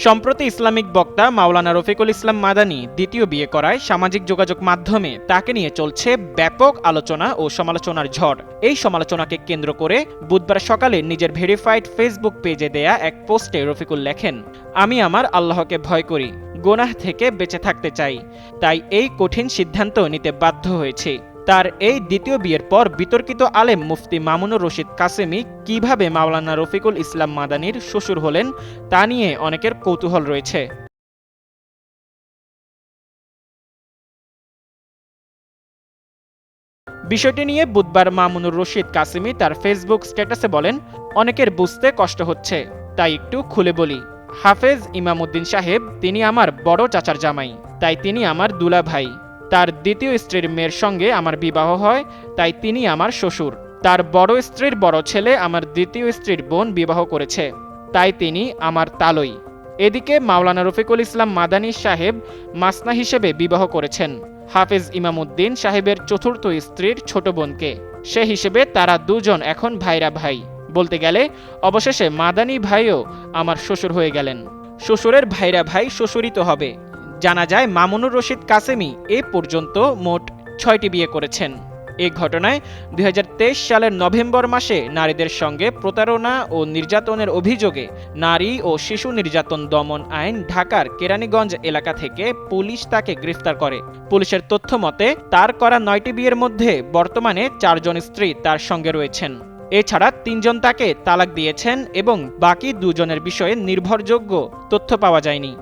সম্প্রতি ইসলামিক বক্তা মাওলানা রফিকুল ইসলাম মাদানী দ্বিতীয় বিয়ে করায় সামাজিক যোগাযোগ মাধ্যমে তাকে নিয়ে চলছে ব্যাপক আলোচনা ও সমালোচনার ঝড়। এই সমালোচনাকে কেন্দ্র করে বুধবার সকালে নিজের ভেরিফাইড ফেসবুক পেজে দেয়া এক পোস্টে রফিকুল লেখেন, আমি আমার আল্লাহকে ভয় করি, গোনাহ থেকে বেঁচে থাকতে চাই, তাই এই কঠিন সিদ্ধান্ত নিতে বাধ্য হয়েছি। তার এই দ্বিতীয় বিয়ের পর বিতর্কিত আলেম মুফতি মামুনুর রশিদ কাসেমি কিভাবে মাওলানা রফিকুল ইসলাম মাদানীর শ্বশুর হলেন তা নিয়ে অনেকের কৌতূহল রয়েছে। বিষয়টি নিয়ে বুধবার মামুনুর রশিদ কাসেমি তার ফেসবুক স্ট্যাটাসে বলেন, অনেকের বুঝতে কষ্ট হচ্ছে, তাই একটু খুলে বলি। হাফেজ ইমামউদ্দিন সাহেব তিনি আমার বড় চাচার জামাই, তাই তিনি আমার দুলা ভাই। তার দ্বিতীয় স্ত্রীর মেয়ের সঙ্গে আমার বিবাহ হয়, তাই তিনি আমার শ্বশুর। তার বড় স্ত্রীর বড় ছেলে আমার দ্বিতীয় স্ত্রীর বোন বিবাহ করেছে, তাই তিনি আমার তালই। এদিকে মাওলানা রফিকুল ইসলাম মাদানী সাহেব মাসনা হিসেবে বিবাহ করেছেন হাফেজ ইমামউদ্দিন সাহেবের চতুর্থ স্ত্রীর ছোট বোনকে। সে হিসেবে তারা দুজন এখন ভাইরা ভাই। বলতে গেলে অবশেষে মাদানী ভাইও আমার শ্বশুর হয়ে গেলেন। শ্বশুরের ভাইরা ভাই শ্বশুরই তো হবে। জানা যায় মামুনুর রশিদ কাসেমি এ পর্যন্ত মোট ৬টি বিয়ে করেছেন। এ ঘটনায় ২০২৩ সালের নভেম্বর মাসে নারীদের সঙ্গে প্রতারণা ও নির্যাতনের অভিযোগে নারী ও শিশু নির্যাতন দমন আইন ঢাকার কেরানীগঞ্জ এলাকা থেকে পুলিশ তাকে গ্রেফতার করে। পুলিশের তথ্য মতে তার করা ৯টি বিয়ের মধ্যে বর্তমানে ৪ জন স্ত্রী তার সঙ্গে রয়েছেন। এছাড়া ৩ জন তাকে তালাক দিয়েছেন এবং বাকি ২ জনের বিষয়ে নির্ভরযোগ্য তথ্য পাওয়া যায়নি।